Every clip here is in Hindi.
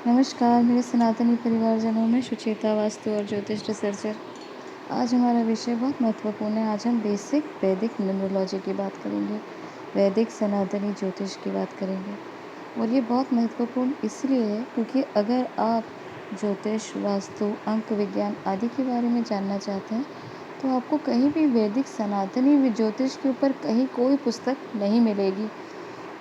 नमस्कार, मेरे सनातनी परिवारजनों में सुचेता वास्तु और ज्योतिष रिसर्चर। आज हमारा विषय बहुत महत्वपूर्ण है। आज हम बेसिक वैदिक न्यूमरोलॉजी की बात करेंगे, वैदिक सनातनी ज्योतिष की बात करेंगे। और ये बहुत महत्वपूर्ण इसलिए है क्योंकि अगर आप ज्योतिष, वास्तु, अंक विज्ञान आदि के बारे में जानना चाहते हैं, तो आपको कहीं भी वैदिक सनातनी ज्योतिष के ऊपर कहीं कोई पुस्तक नहीं मिलेगी।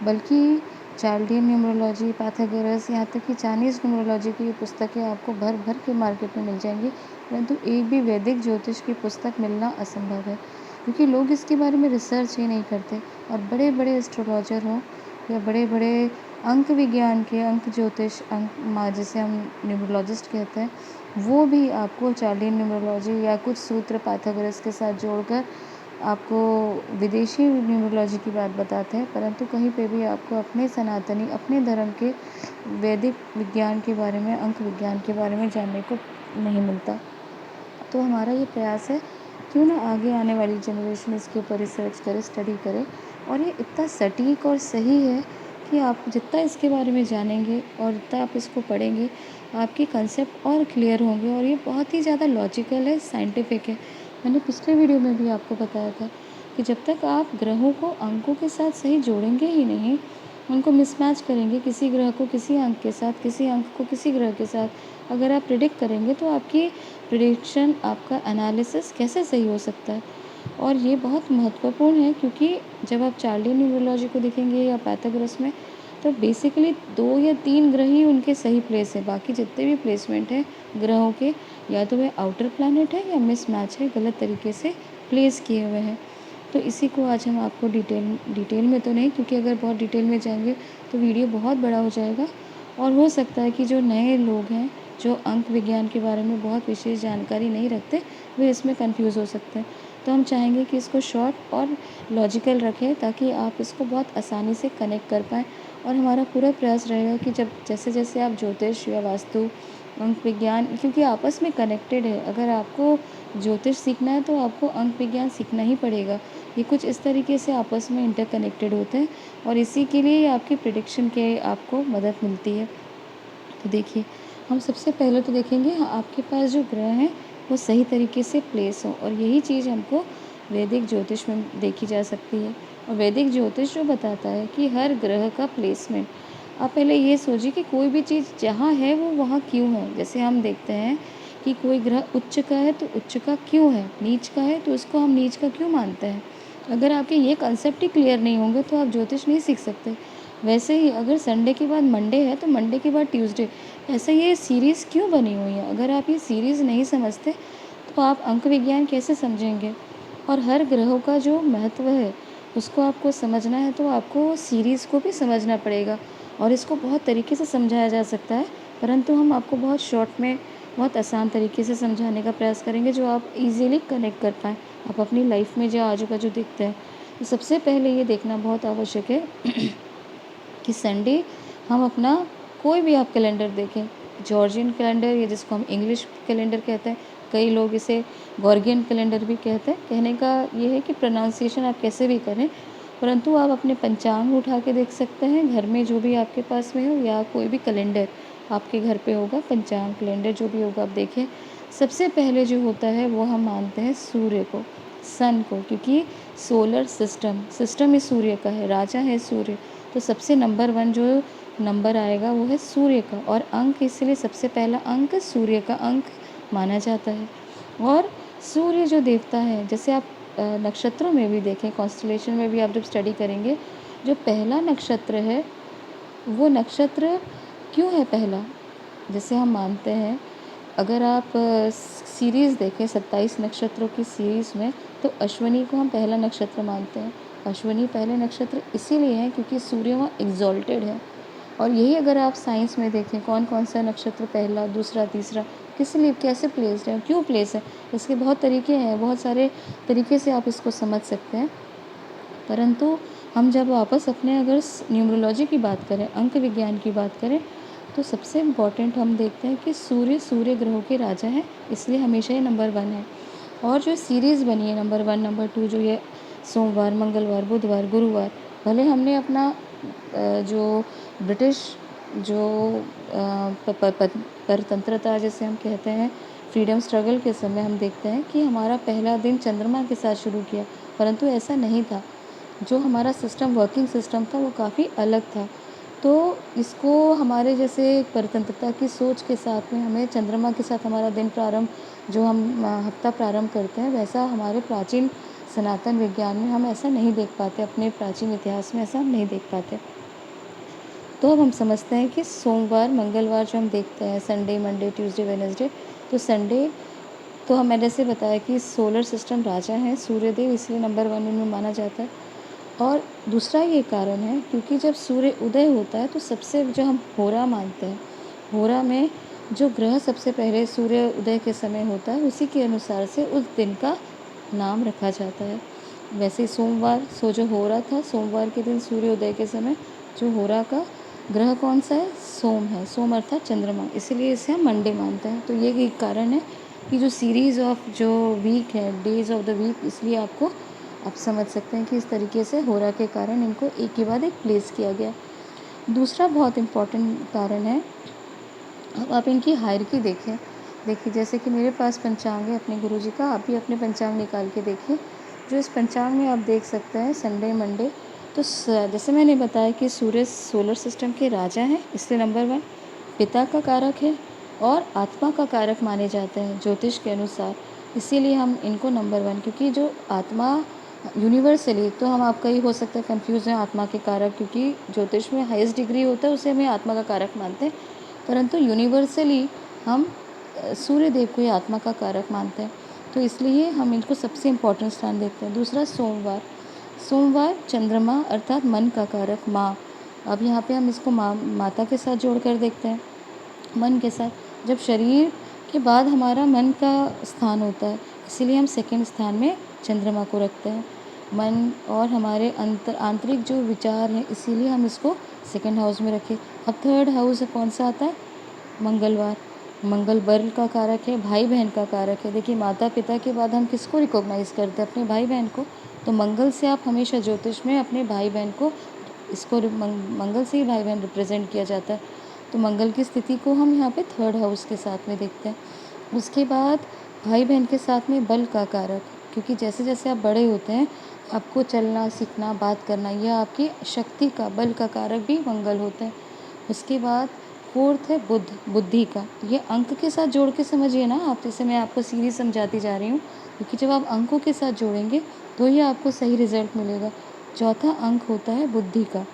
बल्कि चार्ल्डियन न्यूमरोलॉजी, पाइथागोरस, यहाँ तक कि चाइनीज़ न्यूमरोलॉजी की पुस्तकें आपको भर भर के मार्केट में मिल जाएंगी, परंतु एक भी वैदिक ज्योतिष की पुस्तक मिलना असंभव है, क्योंकि लोग इसके बारे में रिसर्च ही नहीं करते। और बड़े बड़े एस्ट्रोलॉजर हों या बड़े बड़े अंक विज्ञान के, अंक ज्योतिष, जिसे हम न्यूमरोलॉजिस्ट कहते हैं, वो भी आपको चार्ल्डियन न्यूमरोलॉजी या कुछ सूत्र पाइथागोरस के साथ जोड़कर आपको विदेशी न्यूमरोलॉजी की बात बताते हैं, परंतु कहीं पे भी आपको अपने सनातनी, अपने धर्म के वैदिक विज्ञान के बारे में, अंक विज्ञान के बारे में जानने को नहीं मिलता। तो हमारा ये प्रयास है, क्यों ना आगे आने वाली जनरेशन इसके ऊपर रिसर्च करे, स्टडी करे। और ये इतना सटीक और सही है कि आप जितना इसके बारे में जानेंगे और जितना आप इसको पढ़ेंगे, आपके कंसेप्ट और क्लियर होंगे। और ये बहुत ही ज़्यादा लॉजिकल है, साइंटिफिक है। मैंने पिछले वीडियो में भी आपको बताया था कि जब तक आप ग्रहों को अंकों के साथ सही जोड़ेंगे ही नहीं, उनको मिसमैच करेंगे, किसी ग्रह को किसी अंक के साथ, किसी अंक को किसी ग्रह के साथ अगर आप प्रिडिक्ट करेंगे, तो आपकी प्रिडिक्शन, आपका एनालिसिस कैसे सही हो सकता है। और ये बहुत महत्वपूर्ण है, क्योंकि जब आप चार्ल्डियन न्यूमरोलॉजी को देखेंगे या पाइथागोरस में, तो बेसिकली 2 या 3 ग्रह ही उनके सही प्लेस है। बाकी जितने भी प्लेसमेंट हैं ग्रहों के, या तो वे आउटर प्लैनेट है या मिसमैच है, गलत तरीके से प्लेस किए हुए हैं। तो इसी को आज हम आपको डिटेल में तो नहीं, क्योंकि अगर बहुत डिटेल में जाएंगे तो वीडियो बहुत बड़ा हो जाएगा, और हो सकता है कि जो नए लोग हैं, जो अंक विज्ञान के बारे में बहुत विशेष जानकारी नहीं रखते, वे इसमें कंफ्यूज हो सकते हैं। तो हम चाहेंगे कि इसको शॉर्ट और लॉजिकल रखें, ताकि आप इसको बहुत आसानी से कनेक्ट कर पाएँ। और हमारा पूरा प्रयास रहेगा कि जब जैसे जैसे आप ज्योतिष या वास्तु, अंक विज्ञान, क्योंकि आपस में कनेक्टेड है, अगर आपको ज्योतिष सीखना है तो आपको अंक विज्ञान सीखना ही पड़ेगा। ये कुछ इस तरीके से आपस में इंटरकनेक्टेड होते हैं, और इसी के लिए आपकी प्रिडिक्शन के आपको मदद मिलती है। तो देखिए, हम सबसे पहले तो देखेंगे आपके पास जो ग्रह हैं वो सही तरीके से प्लेस हो, और यही चीज़ हमको वैदिक ज्योतिष में देखी जा सकती है। और वैदिक ज्योतिष जो बताता है कि हर ग्रह का प्लेसमेंट, आप पहले ये सोचिए कि कोई भी चीज़ जहाँ है वो वहाँ क्यों है। जैसे हम देखते हैं कि कोई ग्रह उच्च का है तो उच्च का क्यों है, नीच का है तो उसको हम नीच का क्यों मानते हैं। अगर आपके ये कंसेप्ट ही क्लियर नहीं होंगे तो आप ज्योतिष नहीं सीख सकते। वैसे ही अगर संडे के बाद मंडे है तो मंडे के बाद ट्यूसडे, ऐसे ये सीरीज़ क्यों बनी हुई है। अगर आप ये सीरीज़ नहीं समझते तो आप अंक विज्ञान कैसे समझेंगे। और हर ग्रहों का जो महत्व है उसको आपको समझना है, तो आपको सीरीज़ को भी समझना पड़ेगा। और इसको बहुत तरीके से समझाया जा सकता है, परंतु हम आपको बहुत शॉर्ट में, बहुत आसान तरीके से समझाने का प्रयास करेंगे, जो आप इजीली कनेक्ट कर पाएँ। आप अपनी लाइफ में जो आजू बाजू देखते हैं, तो सबसे पहले ये देखना बहुत आवश्यक है कि संडे हम अपना कोई भी आप कैलेंडर देखें, जॉर्जियन कैलेंडर या जिसको हम इंग्लिश कैलेंडर कहते हैं, कई लोग इसे गॉर्गियन कैलेंडर भी कहते हैं। कहने का ये है कि प्रोनाउंसिएशन आप कैसे भी करें, परंतु आप अपने पंचांग उठा के देख सकते हैं घर में, जो भी आपके पास में हो, या कोई भी कैलेंडर आपके घर पे होगा, पंचांग कैलेंडर जो भी होगा आप देखें। सबसे पहले जो होता है वो हम मानते हैं सूर्य को, सन को, क्योंकि सोलर सिस्टम ही सूर्य का है, राजा है सूर्य। तो सबसे नंबर 1 जो नंबर आएगा वो है सूर्य का, और अंक, इसलिए सबसे पहला अंक सूर्य का अंक माना जाता है। और सूर्य जो देवता है, जैसे आप नक्षत्रों में भी देखें, कॉन्स्टलेशन में भी आप जब स्टडी करेंगे, जो पहला नक्षत्र है वो नक्षत्र क्यों है पहला। जैसे हम मानते हैं, अगर आप सीरीज़ देखें 27 नक्षत्रों की सीरीज़ में, तो अश्विनी को हम पहला नक्षत्र मानते हैं। अश्विनी पहले नक्षत्र इसीलिए है क्योंकि सूर्य वहाँ एग्जॉल्टेड है। और यही अगर आप साइंस में देखें, कौन कौन सा नक्षत्र पहला, दूसरा, तीसरा किस लिए, कैसे प्लेस्ड है, क्यों प्लेस है, इसके बहुत तरीके हैं, बहुत सारे तरीके से आप इसको समझ सकते हैं। परंतु हम जब वापस अपने अगर न्यूमरोलॉजी की बात करें, अंक विज्ञान की बात करें, तो सबसे इम्पॉर्टेंट हम देखते हैं कि सूर्य ग्रहों के राजा हैं, इसलिए हमेशा ये नंबर 1 है। और जो सीरीज़ बनी है नंबर 1, नंबर 2, जो ये सोमवार, मंगलवार, बुधवार, गुरुवार, भले हमने अपना जो ब्रिटिश जो परतंत्रता जिसे हम कहते हैं, फ्रीडम स्ट्रगल के समय हम देखते हैं कि हमारा पहला दिन चंद्रमा के साथ शुरू किया, परंतु ऐसा नहीं था। जो हमारा सिस्टम, वर्किंग सिस्टम था, वो काफ़ी अलग था। तो इसको हमारे जैसे परतंत्रता की सोच के साथ में हमें चंद्रमा के साथ हमारा दिन प्रारंभ, जो हम हफ्ता प्रारंभ करते हैं, वैसा हमारे प्राचीन सनातन विज्ञान में हम ऐसा नहीं देख पाते, अपने प्राचीन इतिहास में ऐसा हम नहीं देख पाते। तो अब हम समझते हैं कि सोमवार, मंगलवार जो हम देखते हैं, संडे, मंडे, ट्यूसडे, वेडनेसडे, तो संडे तो हम मैंने जैसे बताया कि सोलर सिस्टम राजा हैं सूर्यदेव, इसलिए नंबर 1 इनमें माना जाता है। और दूसरा ये कारण है क्योंकि जब सूर्य उदय होता है तो सबसे जो हम होरा मानते हैं, होरा में जो ग्रह सबसे पहले सूर्य उदय के समय होता है, उसी के अनुसार से उस दिन का नाम रखा जाता है। वैसे ही सोमवार, जो होरा था, सोमवार के दिन सूर्योदय के समय जो होरा का ग्रह कौन सा है, सोम है। सोम अर्थात चंद्रमा, इसीलिए इसे हम मंडे मानते हैं। तो ये एक कारण है कि जो सीरीज़ ऑफ जो वीक है, डेज ऑफ द वीक, इसलिए आपको आप समझ सकते हैं कि इस तरीके से होरा के कारण इनको एक के बाद एक प्लेस किया गया। दूसरा बहुत इम्पॉर्टेंट कारण है, अब आप इनकी हायरार्की देखें। देखिए, जैसे कि मेरे पास पंचांग है अपने गुरुजी का, आप भी अपने पंचांग निकाल के देखिए। जो इस पंचांग में आप देख सकते हैं संडे, मंडे, तो जैसे मैंने बताया कि सूर्य सोलर सिस्टम के राजा हैं, इसलिए नंबर 1 पिता का कारक है और आत्मा का कारक माने जाते हैं ज्योतिष के अनुसार। इसीलिए हम इनको नंबर 1, क्योंकि जो आत्मा यूनिवर्सली, तो हम आपका ही हो सकता है कंफ्यूज हैं आत्मा के कारक, क्योंकि ज्योतिष में हाईएस्ट डिग्री होता है, उसे हमें आत्मा का कारक मानते हैं, परंतु यूनिवर्सली हम सूर्य देव को ही आत्मा का कारक मानते हैं। तो इसलिए हम इनको सबसे इम्पोर्टेंट स्थान देते हैं। दूसरा, सोमवार, सोमवार चंद्रमा अर्थात मन का कारक, माँ। अब यहाँ पे हम इसको माता के साथ जोड़कर देखते हैं, मन के साथ। जब शरीर के बाद हमारा मन का स्थान होता है, इसीलिए हम सेकंड स्थान में चंद्रमा को रखते हैं। मन और हमारे आंतरिक जो विचार हैं, इसीलिए हम इसको सेकंड हाउस में रखें। अब थर्ड हाउस कौन सा आता है, मंगलवार। मंगल बल का कारक है, भाई बहन का कारक है। देखिए, माता पिता के बाद हम किसको रिकॉग्नाइज़ करते हैं, अपने भाई बहन को। तो मंगल से आप हमेशा ज्योतिष में अपने भाई बहन को, इसको मंगल से ही भाई बहन रिप्रेजेंट किया जाता है। तो मंगल की स्थिति को हम यहाँ पे थर्ड हाउस के साथ में देखते हैं। उसके बाद भाई बहन के साथ में बल का कारक, क्योंकि जैसे जैसे आप बड़े होते हैं, आपको चलना, सीखना, बात करना, यह आपकी शक्ति का, बल का कारक भी मंगल होता है। उसके बाद फोर्थ है बुध, बुद्धि का। ये अंक के साथ जोड़ के समझिए ना आप, जैसे मैं आपको सीरीज समझाती जा रही हूँ, क्योंकि जब आप अंकों के साथ जोड़ेंगे तो ये आपको सही रिजल्ट मिलेगा। चौथा अंक होता है बुद्धि का,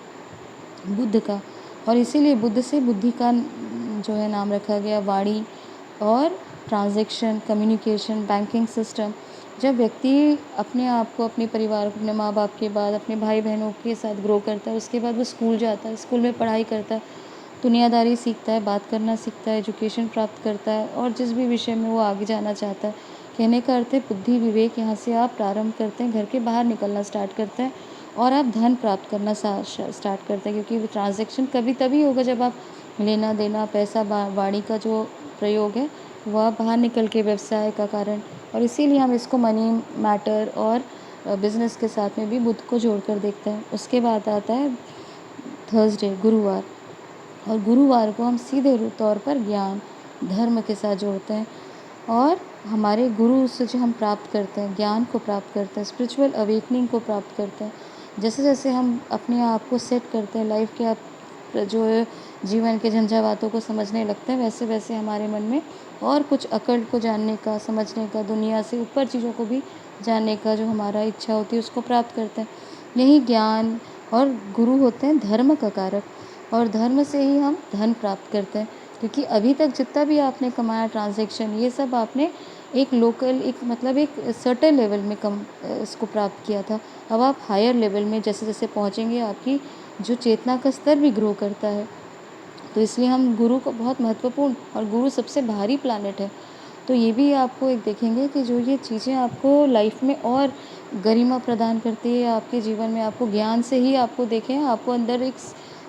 बुद्ध का, और इसीलिए बुद्ध से बुद्धि का जो है नाम रखा गया। वाणी और ट्रांजैक्शन, कम्युनिकेशन, बैंकिंग सिस्टम। जब व्यक्ति अपने आप को, अपने परिवार को, अपने माँ बाप के बाद अपने भाई बहनों के साथ ग्रो करता है, उसके बाद वो स्कूल जाता है, स्कूल में पढ़ाई करता है, दुनियादारी सीखता है, बात करना सीखता है, एजुकेशन प्राप्त करता है, और जिस भी विषय में वो आगे जाना चाहता है। कहने का अर्थ है बुद्धि, विवेक, यहाँ से आप प्रारंभ करते हैं, घर के बाहर निकलना स्टार्ट करते हैं और आप धन प्राप्त करना स्टार्ट करते हैं, क्योंकि ट्रांजैक्शन कभी तभी होगा जब आप लेना देना, पैसा, वाणी का जो प्रयोग है वह बाहर निकल के व्यवसाय का कारण। और इसीलिए हम इसको मनी मैटर और बिजनेस के साथ में भी बुद्ध को जोड़कर देखते हैं। उसके बाद आता है थर्सडे, गुरुवार, और गुरुवार को हम सीधे तौर पर ज्ञान, धर्म के साथ जोड़ते हैं, और हमारे गुरु से जो हम प्राप्त करते हैं, ज्ञान को प्राप्त करते हैं, स्पिरिचुअल अवेकनिंग को प्राप्त करते हैं। जैसे जैसे हम अपने आप को सेट करते हैं, लाइफ के आप जो है जीवन के झंझावातों को समझने लगते हैं, वैसे वैसे हमारे मन में और कुछ अकल को जानने का, समझने का, दुनिया से ऊपर चीज़ों को भी जानने का जो हमारा इच्छा होती है, उसको प्राप्त करते हैं। यही ज्ञान और गुरु होते हैं धर्म का कारक, और धर्म से ही हम धन प्राप्त करते हैं, क्योंकि अभी तक जितना भी आपने कमाया, ट्रांजैक्शन, ये सब आपने एक लोकल, एक मतलब एक सर्टेन लेवल में इसको प्राप्त किया था। अब आप हायर लेवल में जैसे जैसे पहुँचेंगे, आपकी जो चेतना का स्तर भी ग्रो करता है। तो इसलिए हम गुरु को बहुत महत्वपूर्ण, और गुरु सबसे भारी प्लैनेट है। तो ये भी आपको एक देखेंगे कि जो ये चीज़ें आपको लाइफ में और गरिमा प्रदान करती है, आपके जीवन में आपको ज्ञान से ही आपको देखें, आपको अंदर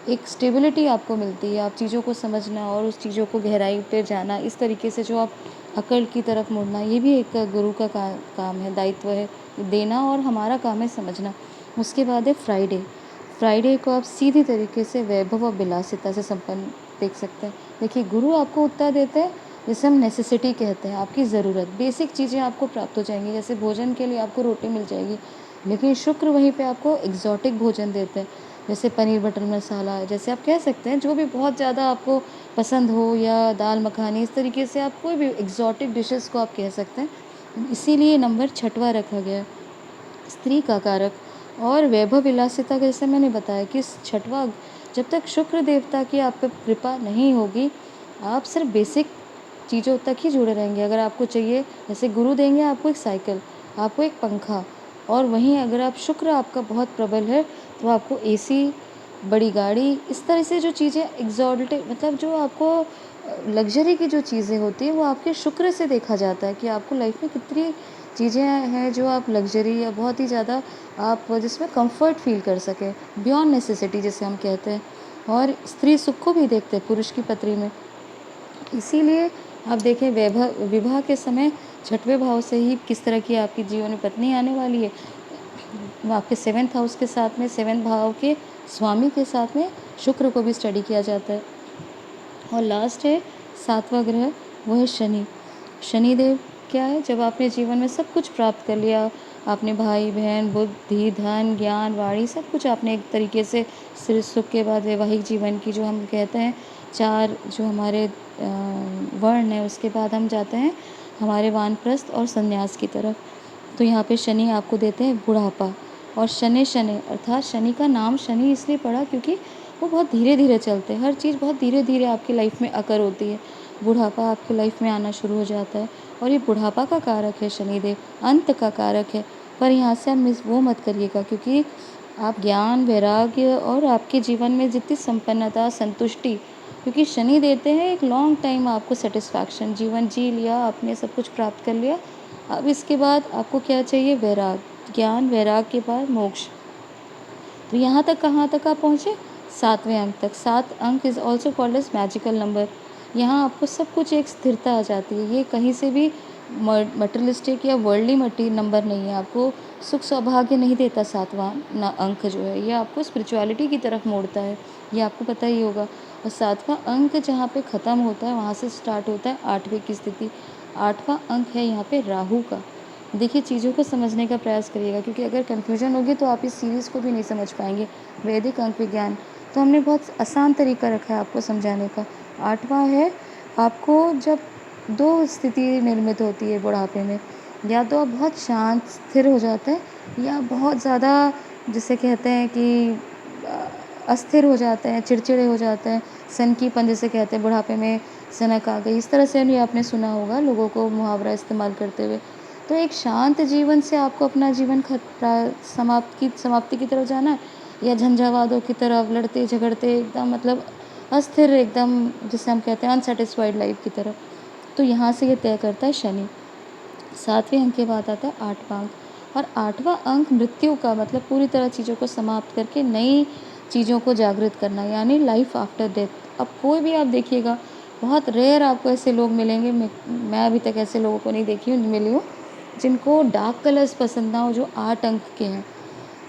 एक स्टेबिलिटी आपको मिलती है, आप चीज़ों को समझना और उस चीज़ों को गहराई पे जाना, इस तरीके से जो आप अकल की तरफ मुड़ना, ये भी एक गुरु का काम है, दायित्व है देना, और हमारा काम है समझना। उसके बाद है फ्राइडे। फ्राइडे को आप सीधी तरीके से वैभव और विलासिता से संपन्न देख सकते हैं। देखिए गुरु आपको उत्तर देते हैं जिसे हम नेसेसिटी कहते हैं, आपकी ज़रूरत, बेसिक चीज़ें आपको प्राप्त हो जाएँगी, जैसे भोजन के लिए आपको रोटी मिल जाएगी। लेकिन शुक्र वहीं पे आपको एक्ज़ॉटिक भोजन देते हैं, जैसे पनीर बटर मसाला, जैसे आप कह सकते हैं जो भी बहुत ज़्यादा आपको पसंद हो, या दाल मखानी, इस तरीके से आप कोई भी एक्ज़ॉटिक डिशेज़ को आप कह सकते हैं। इसीलिए नंबर 6वां रखा गया है। स्त्री का कारक और वैभव विलासिता, जैसे मैंने बताया कि 6वां, जब तक शुक्र देवता की आप पे कृपा नहीं होगी, आप सिर्फ बेसिक चीज़ों तक ही जुड़े रहेंगे। अगर आपको चाहिए, जैसे गुरु देंगे आपको एक साइकिल, आपको एक पंखा, और वहीं अगर आप शुक्र आपका बहुत प्रबल है तो आपको एसी, बड़ी गाड़ी, इस तरह से जो चीज़ें एक्सॉर्बिटेंट, मतलब जो आपको लग्ज़री की जो चीज़ें होती हैं वो आपके शुक्र से देखा जाता है कि आपको लाइफ में कितनी चीज़ें हैं जो आप लग्ज़री या बहुत ही ज़्यादा आप जिसमें कंफर्ट फ़ील कर सकें, बियॉन्ड नेसेसिटी जिसे हम कहते हैं। और स्त्री सुख को भी देखते हैं पुरुष की पत्री में। इसीलिए आप देखें विवाह के समय 6वें भाव से ही किस तरह की आपकी जीवन में पत्नी आने वाली है। वो आपके 7th हाउस के साथ में, 7वें भाव के स्वामी के साथ में शुक्र को भी स्टडी किया जाता है। और लास्ट है 7वां ग्रह, वो है शनि। शनिदेव क्या है, जब आपने जीवन में सब कुछ प्राप्त कर लिया, आपने भाई बहन, बुद्धि, धन, ज्ञान, वाणी, सब कुछ आपने एक तरीके से सिर सुख के बाद वैवाहिक जीवन की जो हम कहते हैं 4 जो हमारे वर्ण है, उसके बाद हम जाते हैं हमारे वानप्रस्थ और संन्यास की तरफ। तो यहाँ पे शनि आपको देते हैं बुढ़ापा। और शनि शनि अर्थात शनि का नाम शनि इसलिए पड़ा क्योंकि वो बहुत धीरे धीरे चलते हैं, हर चीज़ बहुत धीरे धीरे आपकी लाइफ में अकर होती है। बुढ़ापा आपकी लाइफ में आना शुरू हो जाता है, और ये बुढ़ापा का कारक है शनिदेव, अंत का कारक है। पर यहाँ से आप वो मत करिएगा, क्योंकि आप ज्ञान, वैराग्य और आपके जीवन में जितनी संपन्नता, संतुष्टि, क्योंकि शनि देते हैं एक लॉन्ग टाइम आपको सेटिस्फैक्शन, जीवन जी लिया आपने, सब कुछ प्राप्त कर लिया, अब इसके बाद आपको क्या चाहिए, वैराग, ज्ञान वैराग के बाद मोक्ष। तो यहाँ तक कहाँ तक आप पहुँचे, 7वें अंक तक। 7 अंक is also called as magical number. यहाँ आपको सब कुछ एक स्थिरता आ जाती है, ये कहीं से भी मटेरियलिस्टिक या वर्ल्डली मटी नंबर नहीं है, आपको सुख सौभाग्य नहीं देता। 7वां अंक जो है ये आपको स्पिरिचुअलिटी की तरफ मोड़ता है, ये आपको पता ही होगा। और 7वां अंक जहाँ पे ख़त्म होता है वहाँ से स्टार्ट होता है 8वें की स्थिति। 8वां अंक है यहाँ पे राहु का। देखिए चीज़ों को समझने का प्रयास करिएगा, क्योंकि अगर कन्फ्यूजन होगी तो आप इस सीरीज़ को भी नहीं समझ पाएंगे। वैदिक अंक विज्ञान तो हमने बहुत आसान तरीका रखा है आपको समझाने का। 8वां है आपको जब 2 स्थिति निर्मित होती है बुढ़ापे में, या तो आप बहुत शांत स्थिर हो जाते हैं, या बहुत ज़्यादा जिसे कहते हैं कि अस्थिर हो जाते हैं, चिड़चिड़े हो जाते हैं, सनकीपन जिसे कहते हैं, बुढ़ापे में सनक आ गई, इस तरह से भी आपने सुना होगा लोगों को मुहावरा इस्तेमाल करते हुए। तो एक शांत जीवन से आपको अपना जीवन समाप्ति की तरफ जाना है, या झंझावादों की तरफ लड़ते झगड़ते एकदम मतलब अस्थिर, एकदम जिसे हम कहते हैं अनसेटिस्फाइड लाइफ की तरफ। तो यहाँ से ये तय करता है शनि। 7वें अंक के बाद आता है 8वां अंक, और 8वां अंक मृत्यु का, मतलब पूरी तरह चीज़ों को समाप्त करके नई चीज़ों को जागृत करना, यानी लाइफ आफ्टर डेथ। अब कोई भी आप देखिएगा, बहुत रेयर आपको ऐसे लोग मिलेंगे, मैं अभी तक ऐसे लोगों को नहीं देखी हूँ, मिली हूँ जिनको डार्क कलर्स पसंद ना हो, जो 8 अंक के हैं।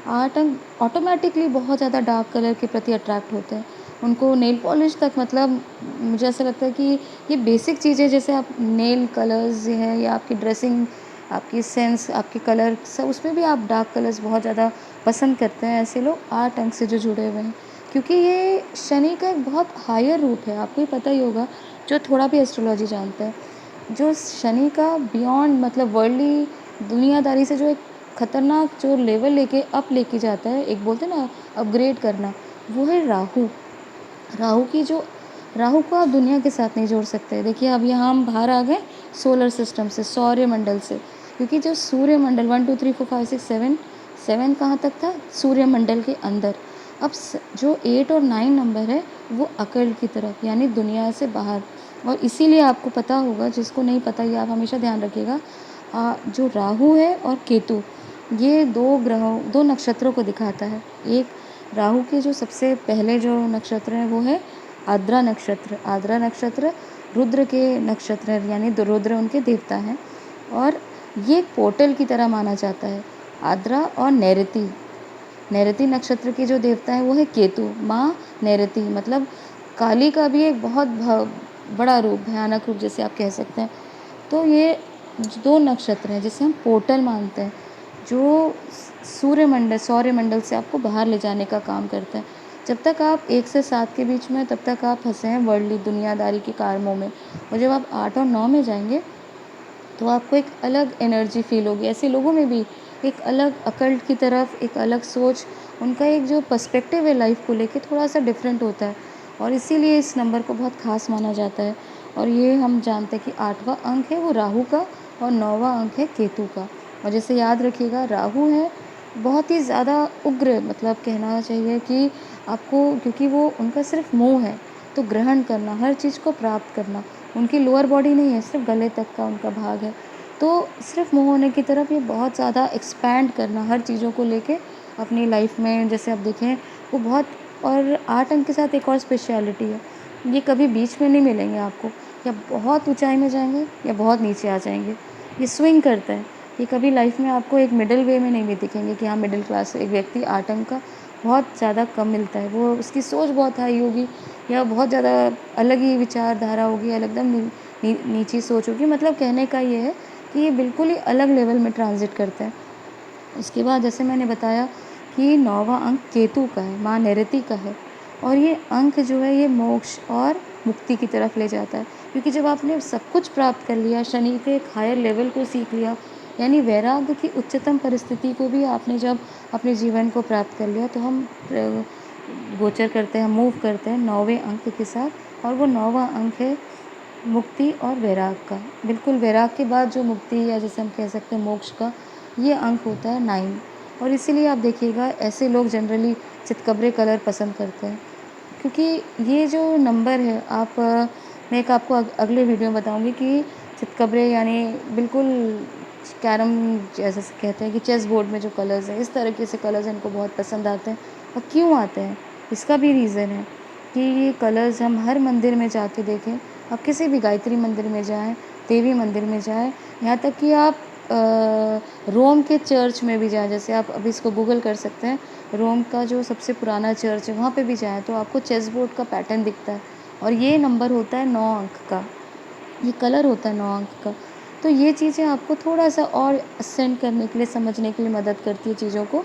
8 अंक ऑटोमेटिकली बहुत ज़्यादा डार्क कलर के प्रति अट्रैक्ट होते हैं। उनको नेल पॉलिश तक, मतलब मुझे ऐसा लगता है कि ये बेसिक चीज़ें, जैसे आप नेल कलर्स हैं या आपकी ड्रेसिंग, आपकी सेंस, आपके कलर सब, उसमें भी आप डार्क कलर्स बहुत ज़्यादा पसंद करते हैं ऐसे लोग 8 अंक से जो जुड़े हुए हैं। क्योंकि ये शनि का एक बहुत हायर रूप है, आपको ही पता ही होगा जो थोड़ा भी एस्ट्रोलॉजी जानता है। जो शनि का बियॉन्ड, मतलब वर्ल्डली दुनियादारी से जो एक खतरनाक जो लेवल लेके जाता है, एक बोलते हैं ना अपग्रेड करना, वो है राहु। राहु की जो राहु को आप दुनिया के साथ नहीं जोड़ सकते। देखिए अब यहाँ हम बाहर आ गए सोलर सिस्टम से, सौर्यमंडल से, क्योंकि जो सूर्यमंडल 1 2 3 4 5 6 7 7 कहाँ तक था, सूर्यमंडल के अंदर। अब जो 8 और 9 नंबर है वो अकल की तरफ, यानी दुनिया से बाहर। और इसीलिए आपको पता होगा, जिसको नहीं पता ये आप हमेशा ध्यान रखिएगा, जो राहु है और केतु, ये 2 ग्रहों, 2 नक्षत्रों को दिखाता है। एक राहु के जो सबसे पहले जो नक्षत्र हैं वो है आद्रा नक्षत्र। आद्रा नक्षत्र रुद्र के नक्षत्र है, यानी रुद्र उनके देवता हैं, और ये एक पोर्टल की तरह माना जाता है। आद्रा और नैऋति, नैऋति नक्षत्र के जो देवता है वो है केतु, माँ नैऋति, मतलब काली का भी एक बहुत बड़ा रूप, भयानक रूप जैसे आप कह सकते हैं। तो ये 2 नक्षत्र हैं जिसे हम पोर्टल मानते हैं, जो सौरमंडल से आपको बाहर ले जाने का काम करते हैं। जब तक आप 1 से 7 के बीच में, तब तक आप फँसे हैं वर्ldली दुनियादारी के कामों में, और जब आप 8 और 9 में जाएँगे तो आपको एक अलग एनर्जी फ़ील होगी। ऐसे लोगों में भी एक अलग अकल्ट की तरफ एक अलग सोच, उनका एक जो पर्सपेक्टिव है लाइफ़ को लेके थोड़ा-सा डिफरेंट होता है, और इसीलिए इस नंबर को बहुत ख़ास माना जाता है। और ये हम जानते हैं कि 8वां अंक है वो राहु का, और 9वां अंक है केतु का। और जैसे याद रखिएगा, राहु है बहुत ही ज़्यादा उग्र, मतलब कहना चाहिए कि आपको, क्योंकि वो उनका सिर्फ़ मोह है, तो ग्रहण करना, हर चीज़ को प्राप्त करना। उनकी लोअर बॉडी नहीं है, सिर्फ़ गले तक का उनका भाग है। तो सिर्फ़ मोह होने की तरफ ये बहुत ज़्यादा एक्सपैंड करना हर चीज़ों को लेके अपनी लाइफ़ में, जैसे आप देखें वो बहुत। और 8 अंक के साथ एक और स्पेशलिटी है, ये कभी बीच में नहीं मिलेंगे आपको, या बहुत ऊँचाई में जाएँगे या बहुत नीचे आ जाएँगे। ये स्विंग करता है, ये कभी लाइफ़ में आपको एक मिडल वे में नहीं भी दिखेंगे कि हाँ, मिडल क्लास एक व्यक्ति 8 अंक का बहुत ज़्यादा कम मिलता है। वो उसकी सोच बहुत हाई होगी, या बहुत ज़्यादा अलग ही विचारधारा होगी, अलग एकदम नीची सोच होगी। मतलब कहने का ये है कि ये बिल्कुल ही अलग लेवल में ट्रांज़िट करता है। उसके बाद जैसे मैंने बताया कि 9वां अंक केतु का है, माँ निरति का है, और ये अंक जो है ये मोक्ष और मुक्ति की तरफ ले जाता है। क्योंकि जब आपने सब कुछ प्राप्त कर लिया, शनि के एक हायर लेवल को सीख लिया, यानी वैराग्य की उच्चतम परिस्थिति को भी आपने जब अपने जीवन को प्राप्त कर लिया, तो हम गोचर करते हैं, मूव करते हैं 9वें अंक के साथ, और वो 9वां अंक है मुक्ति और वैराग का। बिल्कुल वैराग के बाद जो मुक्ति, या जैसे हम कह सकते हैं मोक्ष का, ये अंक होता है 9। और इसीलिए आप देखिएगा ऐसे लोग जनरली चितकबरे कलर पसंद करते हैं, क्योंकि ये जो नंबर है, मैं एक आपको अगले वीडियो में बताऊंगी कि चितकबरे यानी बिल्कुल कैरम, जैसे कहते हैं कि चेस बोर्ड में जो कलर्स हैं, इस तरीके से कलर्स इनको बहुत पसंद आते हैं। और क्यों आते हैं, इसका भी रीज़न है कि ये कलर्स हम हर मंदिर में जाके देखें, आप किसी भी गायत्री मंदिर में जाएं, देवी मंदिर में जाएं, यहाँ तक कि आप रोम के चर्च में भी जाएं, जैसे आप अभी इसको गूगल कर सकते हैं, रोम का जो सबसे पुराना चर्च है वहाँ पे भी जाएं तो आपको चेस बोर्ड का पैटर्न दिखता है, और ये नंबर होता है 9 अंक का, ये कलर होता है 9 अंक का। तो ये चीज़ें आपको थोड़ा-सा और असेंड करने के लिए, समझने के लिए मदद करती है चीज़ों को।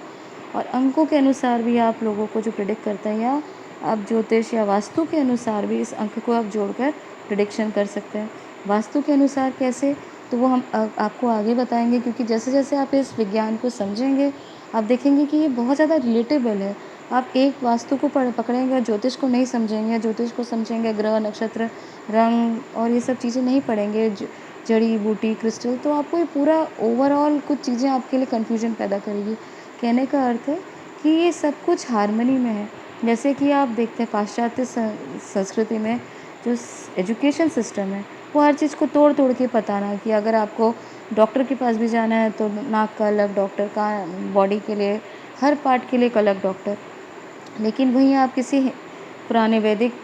और अंकों के अनुसार भी आप लोगों को जो प्रेडिक्ट करता है, या आप ज्योतिष या वास्तु के अनुसार भी इस अंक को आप जोड़कर प्रेडिक्शन कर सकते हैं। वास्तु के अनुसार कैसे, तो वो हम आपको आगे बताएँगे, क्योंकि जैसे-जैसे आप इस विज्ञान को समझेंगे, आप देखेंगे कि ये बहुत ज़्यादा रिलेटेबल है। आप एक वास्तु को पकड़ेंगे और ज्योतिष को नहीं समझेंगे, या ज्योतिष को समझेंगे ग्रह, नक्षत्र, रंग और ये सब चीज़ें नहीं पढ़ेंगे, जड़ी बूटी, क्रिस्टल, तो आपको ये पूरा ओवरऑल कुछ चीज़ें आपके लिए कन्फ्यूजन पैदा करेगी। कहने का अर्थ है कि ये सब कुछ हार्मनी में है। जैसे कि आप देखते हैं पाश्चात्य संस्कृति में जो एजुकेशन सिस्टम है, वो हर चीज़ को तोड़-तोड़ के बताना, कि अगर आपको डॉक्टर के पास भी जाना है तो नाक का अलग डॉक्टर, का बॉडी के लिए, हर पार्ट के लिए एक अलग डॉक्टर। लेकिन वहीं आप किसी पुराने वैदिक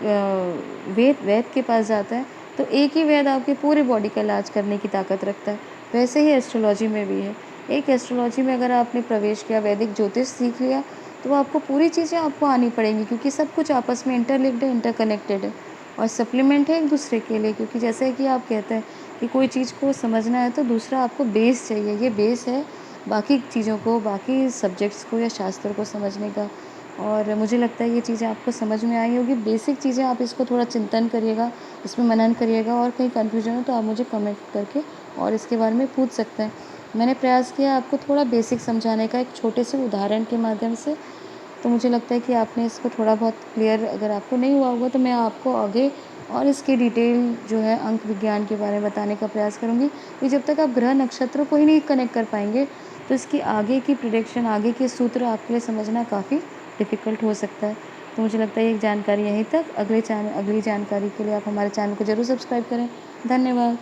वेद के पास जाते हैं, तो एक ही वेद आपकी पूरी बॉडी का इलाज करने की ताकत रखता है। वैसे ही एस्ट्रोलॉजी में भी है। एक एस्ट्रोलॉजी में अगर आपने प्रवेश किया, वैदिक ज्योतिष सीख लिया, तो आपको पूरी चीज़ें आपको आनी पड़ेंगी, क्योंकि सब कुछ आपस में इंटरलिंक्ड है, इंटरकनेक्टेड है, और सप्लीमेंट है एक दूसरे के लिए। क्योंकि जैसे कि आप कहते हैं कि कोई चीज़ को समझना है तो दूसरा आपको बेस चाहिए, ये बेस है बाकी चीज़ों को, बाकी सब्जेक्ट्स को या शास्त्र को समझने का। और मुझे लगता है ये चीज़ें आपको समझ में आई होगी। बेसिक चीज़ें आप इसको थोड़ा चिंतन करिएगा, इसमें मनन करिएगा, और कहीं कन्फ्यूजन हो तो आप मुझे कमेंट करके और इसके बारे में पूछ सकते हैं। मैंने प्रयास किया आपको थोड़ा बेसिक समझाने का, एक छोटे से उदाहरण के माध्यम से। तो मुझे लगता है कि आपने इसको थोड़ा बहुत क्लियर, अगर आपको नहीं हुआ होगा तो मैं आपको आगे और इसकी डिटेल जो है अंक विज्ञान के बारे में बताने का प्रयास करूँगी। कि जब तक आप ग्रह नक्षत्रों को ही नहीं कनेक्ट कर पाएंगे, तो इसकी आगे की प्रिडिक्शन, आगे के सूत्र आपके लिए समझना काफ़ी डिफ़िकल्ट हो सकता है। तो मुझे लगता है ये जानकारी यहीं तक। अगली जानकारी के लिए आप हमारे चैनल को ज़रूर सब्सक्राइब करें। धन्यवाद।